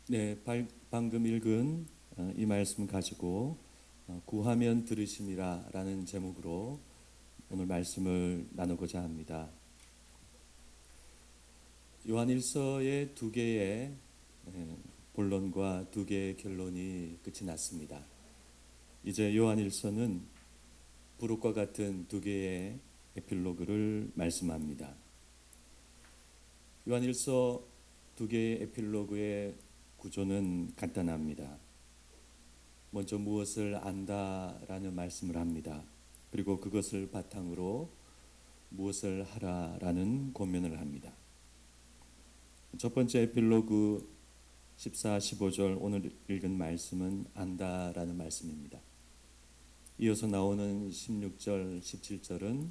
네, 방금 읽은 이 말씀 가지고 구하면 들으심이라 라는 제목으로 오늘 말씀을 나누고자 합니다. 요한일서의 두 개의 본론과 두 개의 결론이 끝이 났습니다. 이제 요한일서는 부록과 같은 두 개의 에필로그를 말씀합니다. 요한일서 두 개의 에필로그의 구조는 간단합니다. 먼저 무엇을 안다라는 말씀을 합니다. 그리고 그것을 바탕으로 무엇을 하라라는 권면을 합니다. 첫 번째 에필로그 14, 15절 오늘 읽은 말씀은 안다라는 말씀입니다. 이어서 나오는 16절, 17절은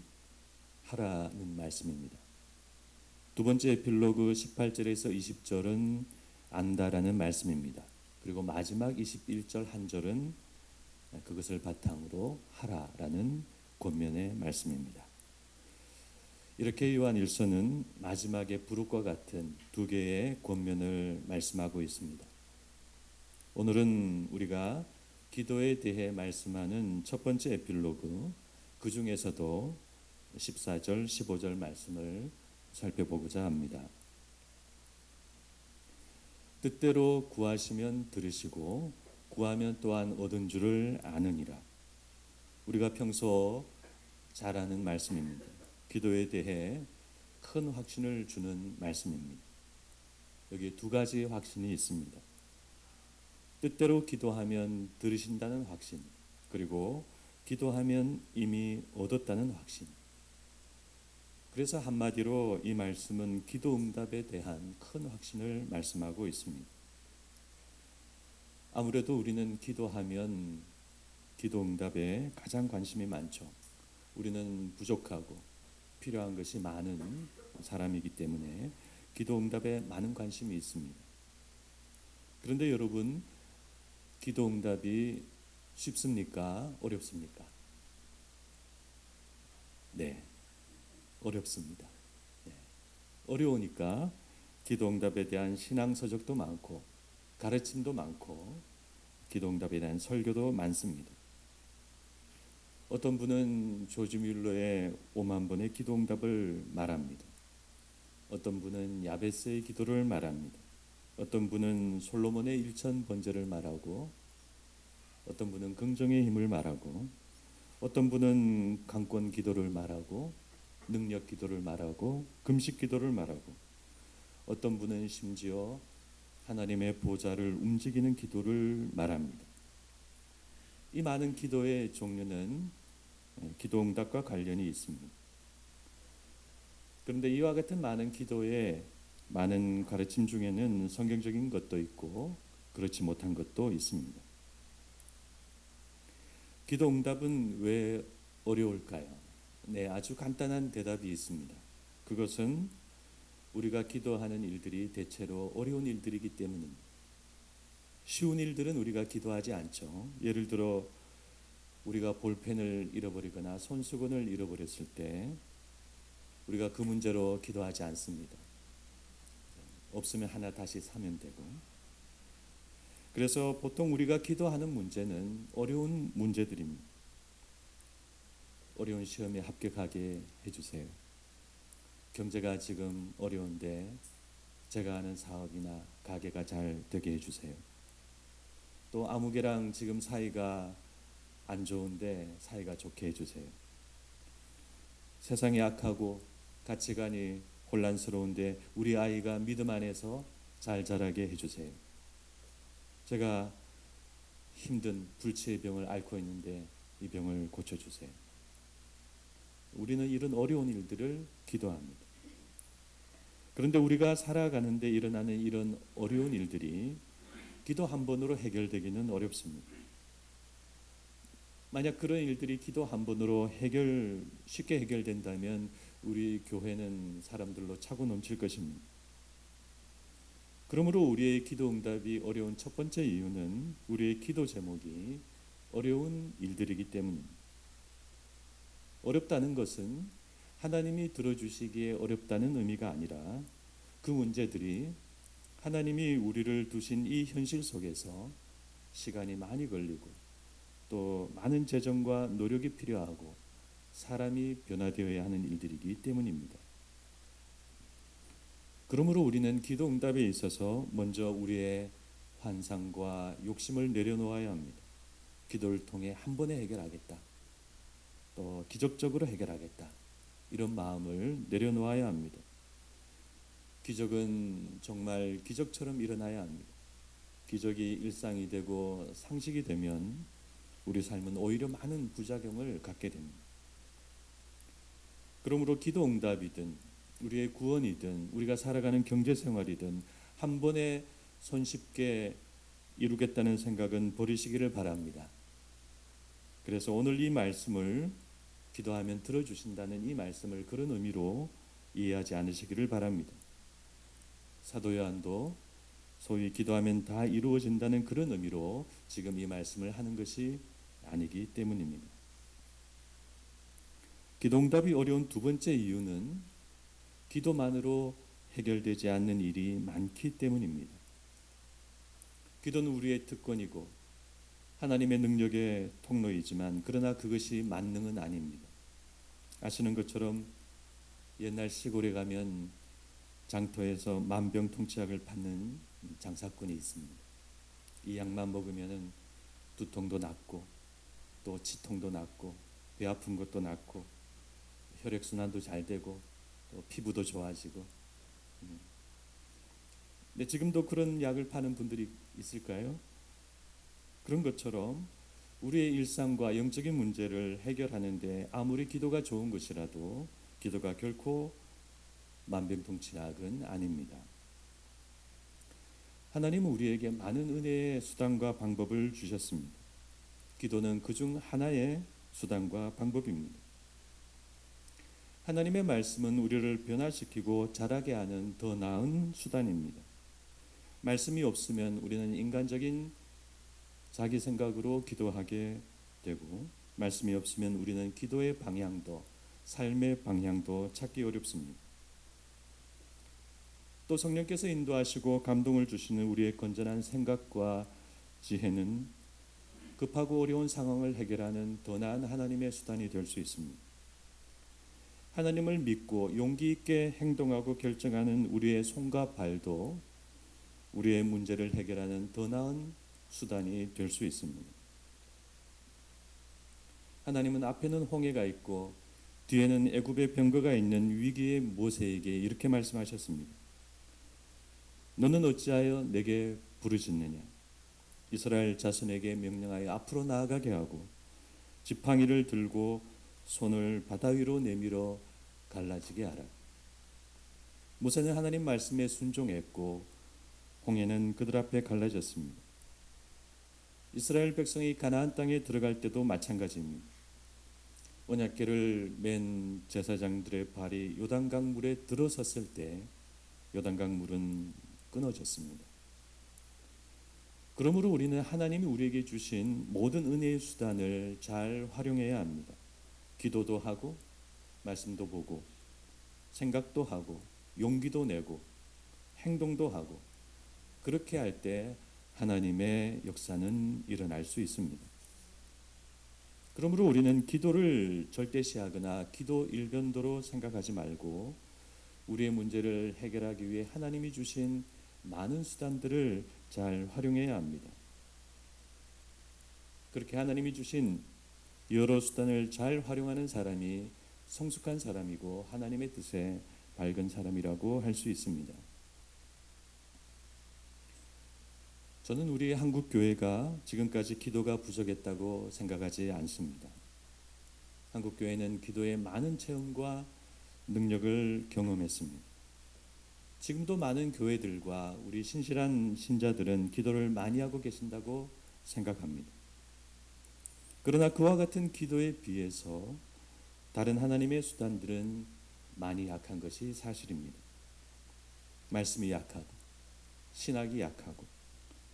하라는 말씀입니다. 두 번째 에필로그 18절에서 20절은 안다라는 말씀입니다. 그리고 마지막 21절 한 절은 그것을 바탕으로 하라라는 권면의 말씀입니다. 이렇게 요한일서는 마지막에 부록과 같은 두 개의 권면을 말씀하고 있습니다. 오늘은 우리가 기도에 대해 말씀하는 첫 번째 에필로그, 그 중에서도 14절, 15절 말씀을 살펴보고자 합니다. 뜻대로 구하시면 들으시고 구하면 또한 얻은 줄을 아느니라. 우리가 평소 잘 아는 말씀입니다. 기도에 대해 큰 확신을 주는 말씀입니다. 여기 두 가지 확신이 있습니다. 뜻대로 기도하면 들으신다는 확신, 그리고 기도하면 이미 얻었다는 확신. 그래서 한마디로 이 말씀은 기도 응답에 대한 큰 확신을 말씀하고 있습니다. 아무래도 우리는 기도하면 기도 응답에 가장 관심이 많죠. 우리는 부족하고 필요한 것이 많은 사람이기 때문에 기도 응답에 많은 관심이 있습니다. 그런데 여러분, 기도 응답이 쉽습니까? 어렵습니까? 네, 어렵습니다. 네. 어려우니까 기도 응답에 대한 신앙 서적도 많고 가르침도 많고 기도 응답에 대한 설교도 많습니다. 어떤 분은 조지 뮬러의 5만 번의 기도 응답을 말합니다. 어떤 분은 야베스의 기도를 말합니다. 어떤 분은 솔로몬의 1천 번제를 말하고, 어떤 분은 긍정의 힘을 말하고, 어떤 분은 강권 기도를 말하고, 능력 기도를 말하고, 금식 기도를 말하고, 어떤 분은 심지어 하나님의 보좌를 움직이는 기도를 말합니다. 이 많은 기도의 종류는 기도 응답과 관련이 있습니다. 그런데 이와 같은 많은 기도의 많은 가르침 중에는 성경적인 것도 있고 그렇지 못한 것도 있습니다. 기도 응답은 왜 어려울까요? 네, 아주 간단한 대답이 있습니다. 그것은 우리가 기도하는 일들이 대체로 어려운 일들이기 때문입니다. 쉬운 일들은 우리가 기도하지 않죠. 예를 들어 우리가 볼펜을 잃어버리거나 손수건을 잃어버렸을 때 우리가 그 문제로 기도하지 않습니다. 없으면 하나 다시 사면 되고. 그래서 보통 우리가 기도하는 문제는 어려운 문제들입니다. 어려운 시험에 합격하게 해주세요. 경제가 지금 어려운데 제가 하는 사업이나 가게가 잘 되게 해주세요. 또 아무개랑 지금 사이가 안 좋은데 사이가 좋게 해주세요. 세상이 악하고 가치관이 혼란스러운데 우리 아이가 믿음 안에서 잘 자라게 해주세요. 제가 힘든 불치의 병을 앓고 있는데 이 병을 고쳐주세요. 우리는 이런 어려운 일들을 기도합니다. 그런데 우리가 살아가는데 일어나는 이런 어려운 일들이 기도 한 번으로 해결되기는 어렵습니다. 만약 그런 일들이 기도 한 번으로 쉽게 해결된다면 우리 교회는 사람들로 차고 넘칠 것입니다. 그러므로 우리의 기도 응답이 어려운 첫 번째 이유는 우리의 기도 제목이 어려운 일들이기 때문입니다. 어렵다는 것은 하나님이 들어주시기에 어렵다는 의미가 아니라 그 문제들이 하나님이 우리를 두신 이 현실 속에서 시간이 많이 걸리고 또 많은 재정과 노력이 필요하고 사람이 변화되어야 하는 일들이기 때문입니다. 그러므로 우리는 기도 응답에 있어서 먼저 우리의 환상과 욕심을 내려놓아야 합니다. 기도를 통해 한 번에 해결하겠다. 또 기적적으로 해결하겠다. 이런 마음을 내려놓아야 합니다. 기적은 정말 기적처럼 일어나야 합니다. 기적이 일상이 되고 상식이 되면 우리 삶은 오히려 많은 부작용을 갖게 됩니다. 그러므로 기도 응답이든 우리의 구원이든 우리가 살아가는 경제생활이든 한 번에 손쉽게 이루겠다는 생각은 버리시기를 바랍니다. 그래서 오늘 이 말씀을 기도하면 들어주신다는 이 말씀을 그런 의미로 이해하지 않으시기를 바랍니다. 사도 요한도 소위 기도하면 다 이루어진다는 그런 의미로 지금 이 말씀을 하는 것이 아니기 때문입니다. 기도 응답이 어려운 두 번째 이유는 기도만으로 해결되지 않는 일이 많기 때문입니다. 기도는 우리의 특권이고 하나님의 능력의 통로이지만 그러나 그것이 만능은 아닙니다. 아시는 것처럼 옛날 시골에 가면 장터에서 만병통치약을 받는 장사꾼이 있습니다. 이 약만 먹으면 두통도 낫고 또 치통도 낫고 배 아픈 것도 낫고 혈액순환도 잘 되고 또 피부도 좋아지고. 근데 지금도 그런 약을 파는 분들이 있을까요? 그런 것처럼 우리의 일상과 영적인 문제를 해결하는데 아무리 기도가 좋은 것이라도 기도가 결코 만병통치약은 아닙니다. 하나님은 우리에게 많은 은혜의 수단과 방법을 주셨습니다. 기도는 그중 하나의 수단과 방법입니다. 하나님의 말씀은 우리를 변화시키고 자라게 하는 더 나은 수단입니다. 말씀이 없으면 우리는 인간적인 자기 생각으로 기도하게 되고 말씀이 없으면 우리는 기도의 방향도 삶의 방향도 찾기 어렵습니다. 또 성령께서 인도하시고 감동을 주시는 우리의 건전한 생각과 지혜는 급하고 어려운 상황을 해결하는 더 나은 하나님의 수단이 될 수 있습니다. 하나님을 믿고 용기 있게 행동하고 결정하는 우리의 손과 발도 우리의 문제를 해결하는 더 나은 수단이 될 수 있습니다. 하나님은 앞에는 홍해가 있고 뒤에는 애굽의 병거가 있는 위기의 모세에게 이렇게 말씀하셨습니다. 너는 어찌하여 내게 부르짖느냐? 이스라엘 자손에게 명령하여 앞으로 나아가게 하고 지팡이를 들고 손을 바다 위로 내밀어 갈라지게 하라. 모세는 하나님 말씀에 순종했고 홍해는 그들 앞에 갈라졌습니다. 이스라엘 백성이 가나안 땅에 들어갈 때도 마찬가지입니다. 언약궤를 맨 제사장들의 발이 요단강 물에 들어섰을 때 요단강 물은 끊어졌습니다. 그러므로 우리는 하나님이 우리에게 주신 모든 은혜의 수단을 잘 활용해야 합니다. 기도도 하고 말씀도 보고 생각도 하고 용기도 내고 행동도 하고 그렇게 할 때 하나님의 역사는 일어날 수 있습니다. 그러므로 우리는 기도를 절대시하거나 기도 일변도로 생각하지 말고 우리의 문제를 해결하기 위해 하나님이 주신 많은 수단들을 잘 활용해야 합니다. 그렇게 하나님이 주신 여러 수단을 잘 활용하는 사람이 성숙한 사람이고 하나님의 뜻에 밝은 사람이라고 할 수 있습니다. 저는 우리 한국 교회가 지금까지 기도가 부족했다고 생각하지 않습니다. 한국 교회는 기도의 많은 체험과 능력을 경험했습니다. 지금도 많은 교회들과 우리 신실한 신자들은 기도를 많이 하고 계신다고 생각합니다. 그러나 그와 같은 기도에 비해서 다른 하나님의 수단들은 많이 약한 것이 사실입니다. 말씀이 약하고 신학이 약하고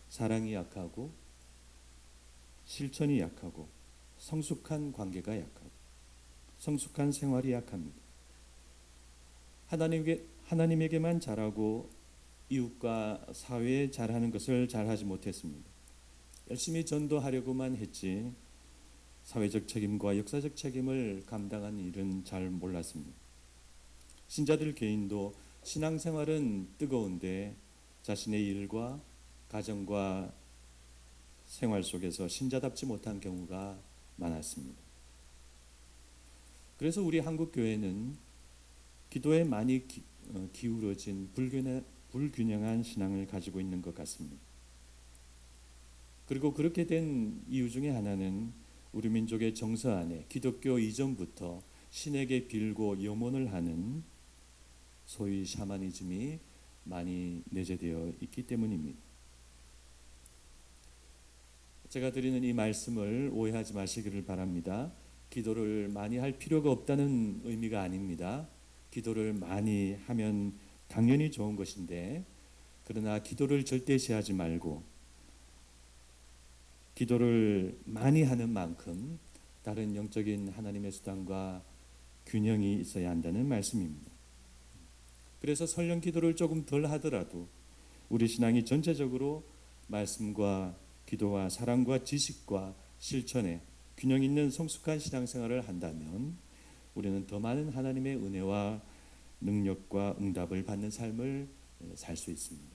사랑이 약하고 실천이 약하고 성숙한 관계가 약하고 성숙한 생활이 약합니다. 하나님에게만 잘하고 이웃과 사회에 잘하는 것을 잘하지 못했습니다. 열심히 전도하려고만 했지 사회적 책임과 역사적 책임을 감당한 일은 잘 몰랐습니다. 신자들 개인도 신앙생활은 뜨거운데 자신의 일과 가정과 생활 속에서 신자답지 못한 경우가 많았습니다. 그래서 우리 한국 교회는 기도에 많이 기울어진 불균형한 신앙을 가지고 있는 것 같습니다. 그리고 그렇게 된 이유 중에 하나는 우리 민족의 정서 안에 기독교 이전부터 신에게 빌고 염원을 하는 소위 샤머니즘이 많이 내재되어 있기 때문입니다. 제가 드리는 이 말씀을 오해하지 마시기를 바랍니다. 기도를 많이 할 필요가 없다는 의미가 아닙니다. 기도를 많이 하면 당연히 좋은 것인데, 그러나 기도를 절대시하지 말고 기도를 많이 하는 만큼 다른 영적인 하나님의 수단과 균형이 있어야 한다는 말씀입니다. 그래서 설령 기도를 조금 덜 하더라도 우리 신앙이 전체적으로 말씀과 기도와 사랑과 지식과 실천에 균형 있는 성숙한 신앙생활을 한다면 우리는 더 많은 하나님의 은혜와 능력과 응답을 받는 삶을 살 수 있습니다.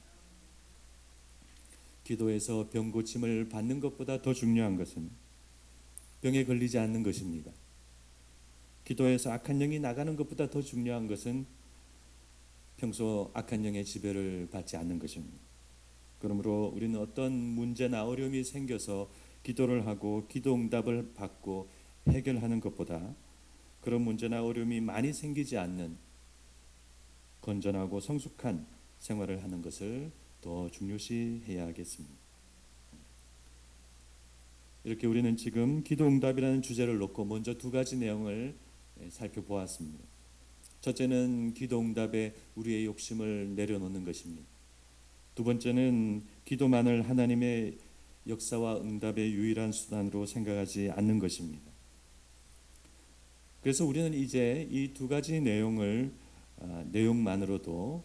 기도에서 병 고침을 받는 것보다 더 중요한 것은 병에 걸리지 않는 것입니다. 기도에서 악한 영이 나가는 것보다 더 중요한 것은 평소 악한 영의 지배를 받지 않는 것입니다. 그러므로 우리는 어떤 문제나 어려움이 생겨서 기도를 하고 기도 응답을 받고 해결하는 것보다 그런 문제나 어려움이 많이 생기지 않는 건전하고 성숙한 생활을 하는 것을 더 중요시해야겠습니다. 이렇게 우리는 지금 기도 응답이라는 주제를 놓고 먼저 두 가지 내용을 살펴보았습니다. 첫째는 기도 응답에 우리의 욕심을 내려놓는 것입니다. 두 번째는 기도만을 하나님의 역사와 응답의 유일한 수단으로 생각하지 않는 것입니다. 그래서 우리는 이제 이 두 가지 내용만으로도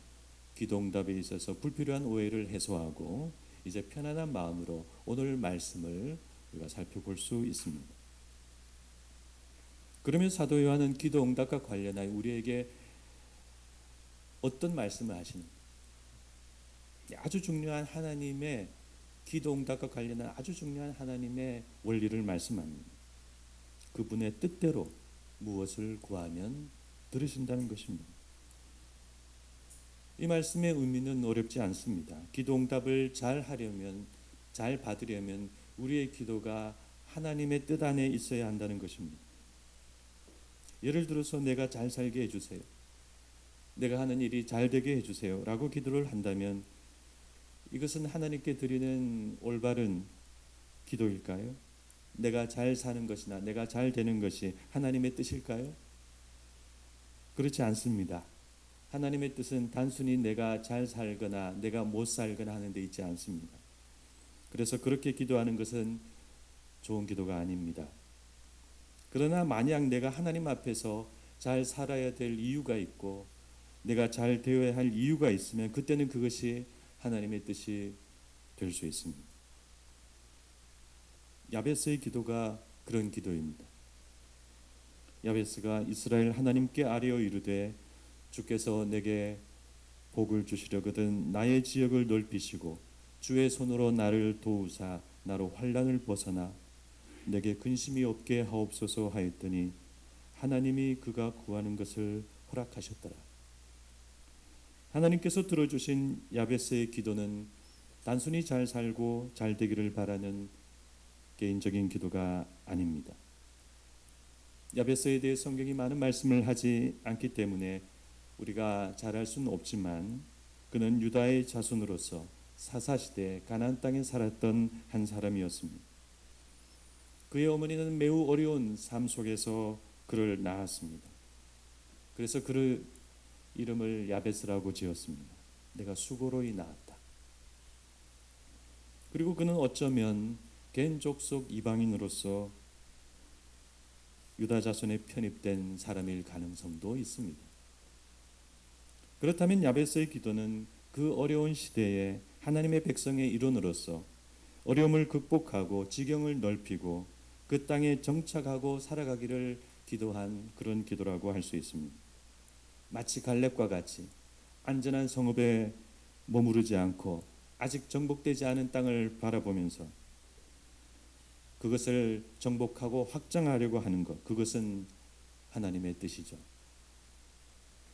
기도 응답에 있어서 불필요한 오해를 해소하고 이제 편안한 마음으로 오늘 말씀을 우리가 살펴볼 수 있습니다. 그러면 사도 요한은 기도 응답과 관련하여 우리에게 어떤 말씀을 하시는가? 아주 중요한 하나님의 기도 응답과 관련한 아주 중요한 하나님의 원리를 말씀합니다. 그분의 뜻대로 무엇을 구하면 들으신다는 것입니다. 이 말씀의 의미는 어렵지 않습니다. 기도 응답을 잘 하려면, 잘 받으려면 우리의 기도가 하나님의 뜻 안에 있어야 한다는 것입니다. 예를 들어서 내가 잘 살게 해주세요. 내가 하는 일이 잘 되게 해주세요. 라고 기도를 한다면 이것은 하나님께 드리는 올바른 기도일까요? 내가 잘 사는 것이나 내가 잘 되는 것이 하나님의 뜻일까요? 그렇지 않습니다. 하나님의 뜻은 단순히 내가 잘 살거나 내가 못 살거나 하는 데 있지 않습니다. 그래서 그렇게 기도하는 것은 좋은 기도가 아닙니다. 그러나 만약 내가 하나님 앞에서 잘 살아야 될 이유가 있고 내가 잘 되어야 할 이유가 있으면 그때는 그것이 하나님의 뜻이 될 수 있습니다. 야베스의 기도가 그런 기도입니다. 야베스가 이스라엘 하나님께 아뢰어 이르되 주께서 내게 복을 주시려거든 나의 지역을 넓히시고 주의 손으로 나를 도우사 나로 환난을 벗어나 내게 근심이 없게 하옵소서 하였더니 하나님이 그가 구하는 것을 허락하셨더라. 하나님께서 들어주신 야베스의 기도는 단순히 잘 살고 잘 되기를 바라는 개인적인 기도가 아닙니다. 야베스에 대해 성경이 많은 말씀을 하지 않기 때문에 우리가 잘 알 수는 없지만 그는 유다의 자손으로서 사사시대 가나안 땅에 살았던 한 사람이었습니다. 그의 어머니는 매우 어려운 삶 속에서 그를 낳았습니다. 그래서 그를 이름을 야베스라고 지었습니다. 내가 수고로이 낳았다. 그리고 그는 어쩌면 겐족 속 이방인으로서 유다 자손에 편입된 사람일 가능성도 있습니다. 그렇다면 야베스의 기도는 그 어려운 시대에 하나님의 백성의 일원으로서 어려움을 극복하고 지경을 넓히고 그 땅에 정착하고 살아가기를 기도한 그런 기도라고 할 수 있습니다. 마치 갈렙과 같이 안전한 성읍에 머무르지 않고 아직 정복되지 않은 땅을 바라보면서 그것을 정복하고 확장하려고 하는 것, 그것은 하나님의 뜻이죠.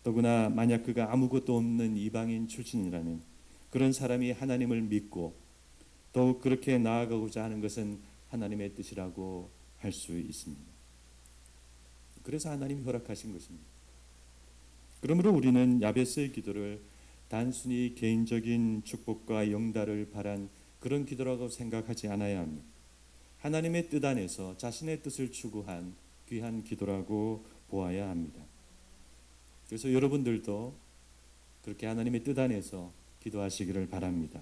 더구나 만약 그가 아무것도 없는 이방인 출신이라면 그런 사람이 하나님을 믿고 더욱 그렇게 나아가고자 하는 것은 하나님의 뜻이라고 할 수 있습니다. 그래서 하나님이 허락하신 것입니다. 그러므로 우리는 야베스의 기도를 단순히 개인적인 축복과 영달을 바란 그런 기도라고 생각하지 않아야 합니다. 하나님의 뜻 안에서 자신의 뜻을 추구한 귀한 기도라고 보아야 합니다. 그래서 여러분들도 그렇게 하나님의 뜻 안에서 기도하시기를 바랍니다.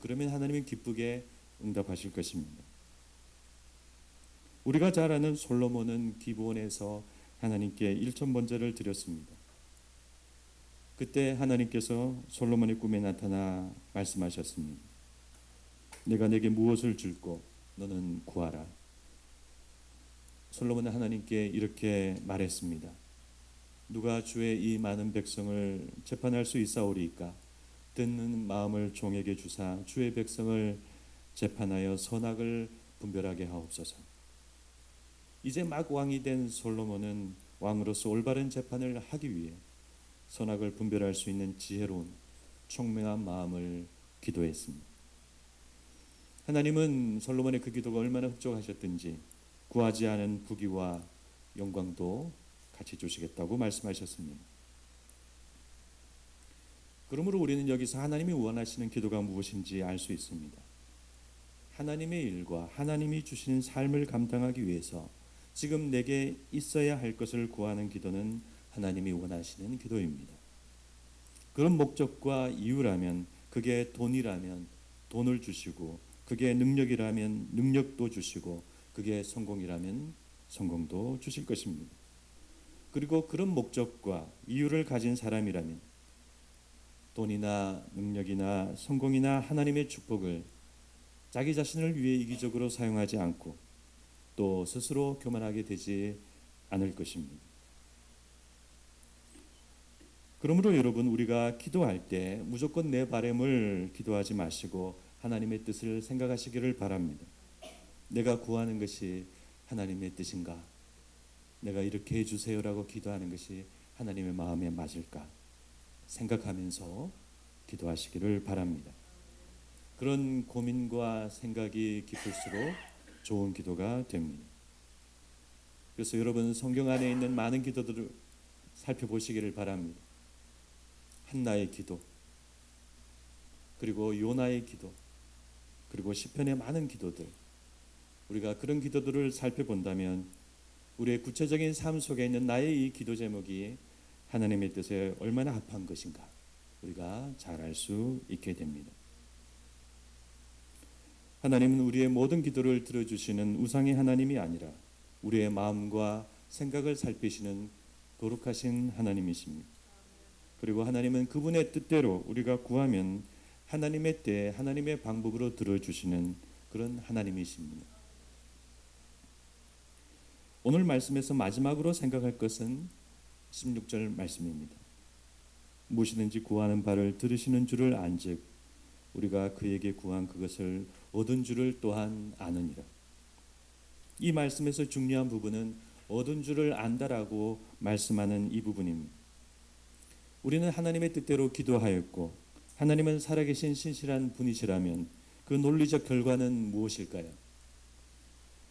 그러면 하나님은 기쁘게 응답하실 것입니다. 우리가 잘 아는 솔로몬은 기브온에서 하나님께 1,000번제를 드렸습니다. 그때 하나님께서 솔로몬의 꿈에 나타나 말씀하셨습니다. 내가 내게 무엇을 줄고 너는 구하라. 솔로몬은 하나님께 이렇게 말했습니다. 누가 주의 이 많은 백성을 재판할 수 있사오리이까? 듣는 마음을 종에게 주사 주의 백성을 재판하여 선악을 분별하게 하옵소서. 이제 막 왕이 된 솔로몬은 왕으로서 올바른 재판을 하기 위해 선악을 분별할 수 있는 지혜로운 총명한 마음을 기도했습니다. 하나님은 솔로몬의 그 기도가 얼마나 흡족하셨든지 구하지 않은 부귀와 영광도 같이 주시겠다고 말씀하셨습니다. 그러므로 우리는 여기서 하나님이 원하시는 기도가 무엇인지 알 수 있습니다. 하나님의 일과 하나님이 주시는 삶을 감당하기 위해서 지금 내게 있어야 할 것을 구하는 기도는 하나님이 원하시는 기도입니다. 그런 목적과 이유라면, 그게 돈이라면 돈을 주시고, 그게 능력이라면 능력도 주시고, 그게 성공이라면 성공도 주실 것입니다. 그리고 그런 목적과 이유를 가진 사람이라면 돈이나 능력이나 성공이나 하나님의 축복을 자기 자신을 위해 이기적으로 사용하지 않고 또 스스로 교만하게 되지 않을 것입니다. 그러므로 여러분, 우리가 기도할 때 무조건 내 바람을 기도하지 마시고 하나님의 뜻을 생각하시기를 바랍니다. 내가 구하는 것이 하나님의 뜻인가? 내가 이렇게 해주세요라고 기도하는 것이 하나님의 마음에 맞을까? 생각하면서 기도하시기를 바랍니다. 그런 고민과 생각이 깊을수록 좋은 기도가 됩니다. 그래서 여러분, 성경 안에 있는 많은 기도들을 살펴보시기를 바랍니다. 한나의 기도, 그리고 요나의 기도, 그리고 시편의 많은 기도들, 우리가 그런 기도들을 살펴본다면 우리의 구체적인 삶 속에 있는 나의 이 기도 제목이 하나님의 뜻에 얼마나 합한 것인가 우리가 잘 알 수 있게 됩니다. 하나님은 우리의 모든 기도를 들어주시는 우상의 하나님이 아니라 우리의 마음과 생각을 살피시는 거룩하신 하나님이십니다. 그리고 하나님은 그분의 뜻대로 우리가 구하면 하나님의 때 하나님의 방법으로 들어주시는 그런 하나님이십니다. 오늘 말씀에서 마지막으로 생각할 것은 16절 말씀입니다. 무엇이든지 구하는 바를 들으시는 줄을 안즉 우리가 그에게 구한 그것을 얻은 줄을 또한 아느니라. 이 말씀에서 중요한 부분은 얻은 줄을 안다라고 말씀하는 이 부분입니다. 우리는 하나님의 뜻대로 기도하였고 하나님은 살아계신 신실한 분이시라면 그 논리적 결과는 무엇일까요?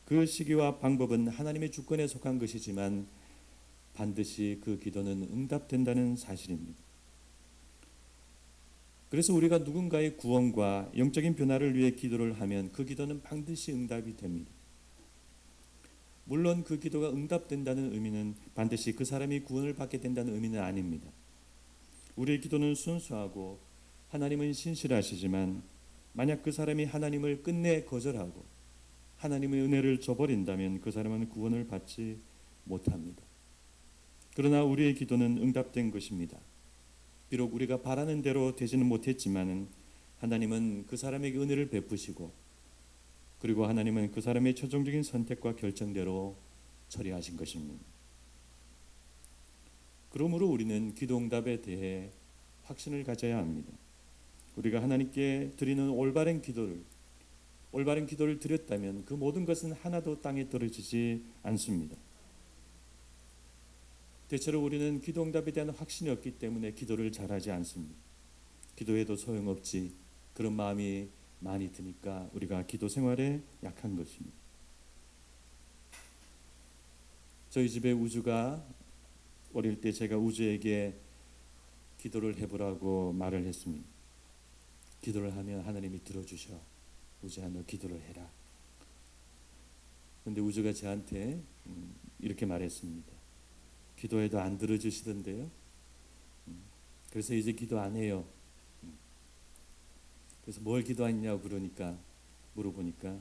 그 시기와 방법은 하나님의 주권에 속한 것이지만 반드시 그 기도는 응답된다는 사실입니다. 그래서 우리가 누군가의 구원과 영적인 변화를 위해 기도를 하면 그 기도는 반드시 응답이 됩니다. 물론 그 기도가 응답된다는 의미는 반드시 그 사람이 구원을 받게 된다는 의미는 아닙니다. 우리의 기도는 순수하고 하나님은 신실하시지만 만약 그 사람이 하나님을 끝내 거절하고 하나님의 은혜를 저버린다면 그 사람은 구원을 받지 못합니다. 그러나 우리의 기도는 응답된 것입니다. 비록 우리가 바라는 대로 되지는 못했지만은 하나님은 그 사람에게 은혜를 베푸시고, 그리고 하나님은 그 사람의 최종적인 선택과 결정대로 처리하신 것입니다. 그러므로 우리는 기도응답에 대해 확신을 가져야 합니다. 우리가 하나님께 드리는 올바른 기도를 드렸다면 그 모든 것은 하나도 땅에 떨어지지 않습니다. 대체로 우리는 기도응답에 대한 확신이 없기 때문에 기도를 잘하지 않습니다. 기도해도 소용없지, 그런 마음이 많이 드니까 우리가 기도 생활에 약한 것입니다. 저희 집에 우주가 어릴 때 제가 우주에게 기도를 해보라고 말을 했습니다. 기도를 하면 하나님이 들어주셔. 우주야, 너 기도를 해라. 그런데 우주가 저한테 이렇게 말했습니다. 기도해도 안 들어주시던데요. 그래서 이제 기도 안 해요. 그래서 뭘 기도했냐고 물어보니까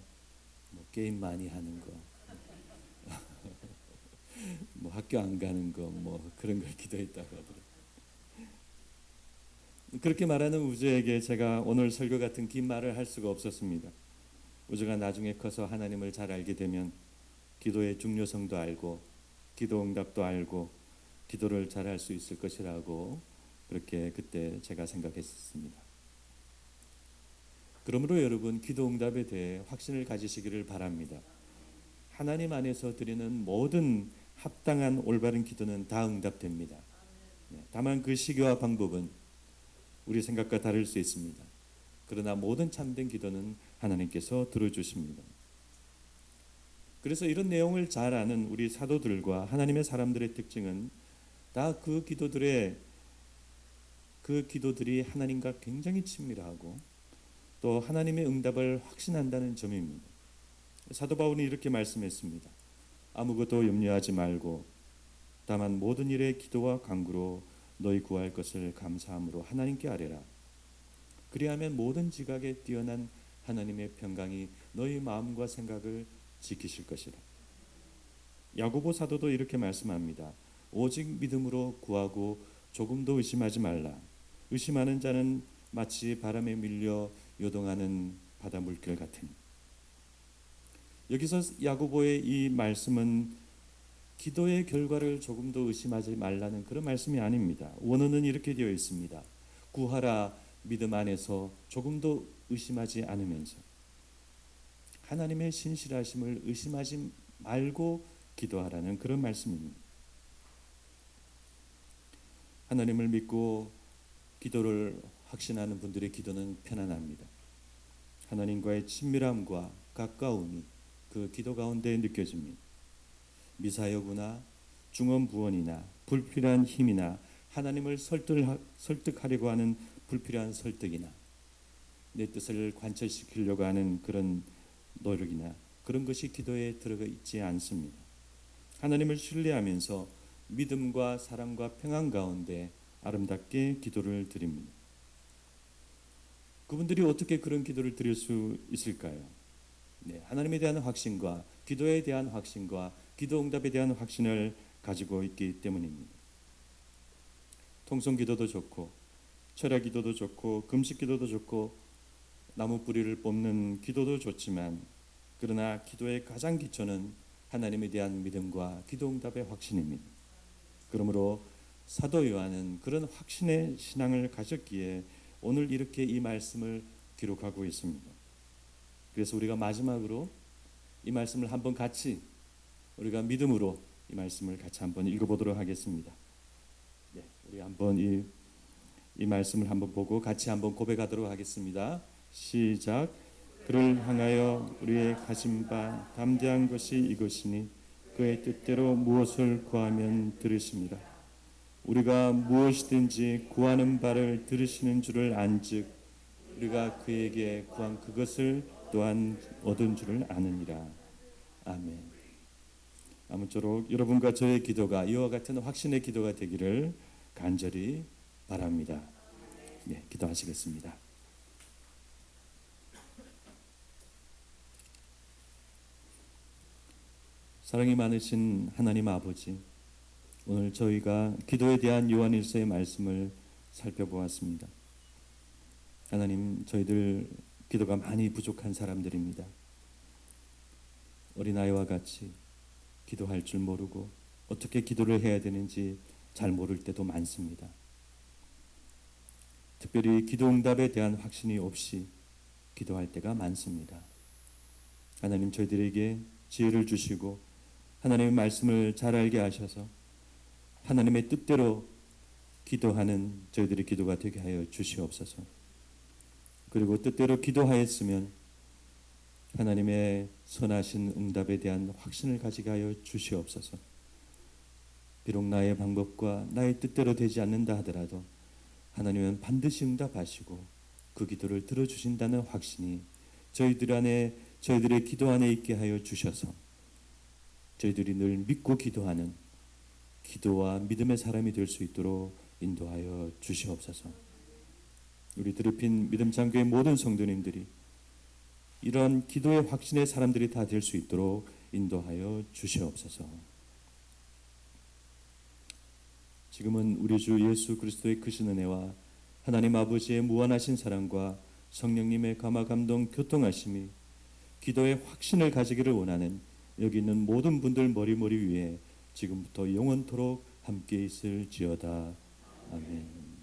뭐 게임 많이 하는 거, 뭐 학교 안 가는 거, 뭐 그런 걸 기도했다고 하더라고요. 그렇게 말하는 우주에게 제가 오늘 설교 같은 긴 말을 할 수가 없었습니다. 우주가 나중에 커서 하나님을 잘 알게 되면 기도의 중요성도 알고 기도 응답도 알고 기도를 잘할 수 있을 것이라고 그렇게 그때 제가 생각했습니다. 그러므로 여러분, 기도 응답에 대해 확신을 가지시기를 바랍니다. 하나님 안에서 드리는 모든 합당한 올바른 기도는 다 응답됩니다. 다만 그 시기와 방법은 우리 생각과 다를 수 있습니다. 그러나 모든 참된 기도는 하나님께서 들어주십니다. 그래서 이런 내용을 잘 아는 우리 사도들과 하나님의 사람들의 특징은 다 그 기도들이 하나님과 굉장히 친밀하고 또 하나님의 응답을 확신한다는 점입니다. 사도 바울은 이렇게 말씀했습니다. 아무것도 염려하지 말고 다만 모든 일에 기도와 간구로 너희 구할 것을 감사함으로 하나님께 아뢰라. 그리하면 모든 지각에 뛰어난 하나님의 평강이 너희 마음과 생각을 지키실 것이라. 야고보 사도도 이렇게 말씀합니다. 오직 믿음으로 구하고 조금도 의심하지 말라. 의심하는 자는 마치 바람에 밀려 요동하는 바다 물결 같으니. 여기서 야고보의 이 말씀은 기도의 결과를 조금도 의심하지 말라는 그런 말씀이 아닙니다. 원어는 이렇게 되어 있습니다. 구하라, 믿음 안에서 조금도 의심하지 않으면서. 하나님의 신실하심을 의심하지 말고 기도하라는 그런 말씀입니다. 하나님을 믿고 기도를 확신하는 분들의 기도는 편안합니다. 하나님과의 친밀함과 가까움이 그 기도 가운데 느껴집니다. 미사여구나 중언부언이나 불필요한 힘이나 하나님을 설득하려고 하는 불필요한 설득이나 내 뜻을 관철시키려고 하는 그런 노력이나 그런 것이 기도에 들어가 있지 않습니다. 하나님을 신뢰하면서 믿음과 사랑과 평안 가운데 아름답게 기도를 드립니다. 그분들이 어떻게 그런 기도를 드릴 수 있을까요? 하나님에 대한 확신과 기도에 대한 확신과 기도 응답에 대한 확신을 가지고 있기 때문입니다. 통성기도도 좋고 철야기도도 좋고 금식기도도 좋고 나무 뿌리를 뽑는 기도도 좋지만 그러나 기도의 가장 기초는 하나님에 대한 믿음과 기도 응답의 확신입니다. 그러므로 사도 요한은 그런 확신의 신앙을 가졌기에 오늘 이렇게 이 말씀을 기록하고 있습니다. 그래서 우리가 마지막으로 이 말씀을 한번 같이 우리가 믿음으로 이 말씀을 같이 한번 읽어보도록 하겠습니다. 우리 한번 이 말씀을 한번 보고 같이 한번 고백하도록 하겠습니다. 시작. 그를 향하여 우리의 가진 바 담대한 것이 이것이니 그의 뜻대로 무엇을 구하면 들으십니다. 우리가 무엇이든지 구하는 바를 들으시는 줄을 안즉 우리가 그에게 구한 그것을 또한 얻은 줄을 아느니라. 아멘. 아무쪼록 여러분과 저의 기도가 이와 같은 확신의 기도가 되기를 간절히 바랍니다. 기도하시겠습니다. 사랑이 많으신 하나님 아버지, 오늘 저희가 기도에 대한 요한일서의 말씀을 살펴보았습니다. 하나님, 저희들 기도가 많이 부족한 사람들입니다. 어린아이와 같이 기도할 줄 모르고 어떻게 기도를 해야 되는지 잘 모를 때도 많습니다. 특별히 기도 응답에 대한 확신이 없이 기도할 때가 많습니다. 하나님, 저희들에게 지혜를 주시고 하나님의 말씀을 잘 알게 하셔서 하나님의 뜻대로 기도하는 저희들의 기도가 되게 하여 주시옵소서. 그리고 뜻대로 기도하였으면 하나님의 선하신 응답에 대한 확신을 가지게 하여 주시옵소서. 비록 나의 방법과 나의 뜻대로 되지 않는다 하더라도 하나님은 반드시 응답하시고 그 기도를 들어주신다는 확신이 저희들 안에, 저희들의 기도 안에 있게 하여 주셔서 저희들이 늘 믿고 기도하는 기도와 믿음의 사람이 될 수 있도록 인도하여 주시옵소서. 우리 드루핀 믿음장교의 모든 성도님들이 이런 기도의 확신의 사람들이 다 될 수 있도록 인도하여 주시옵소서. 지금은 우리 주 예수 그리스도의 크신 은혜와 하나님 아버지의 무한하신 사랑과 성령님의 감화 감동 교통하심이 기도의 확신을 가지기를 원하는 여기 있는 모든 분들 머리 위에 지금부터 영원토록 함께 있을지어다. 아멘.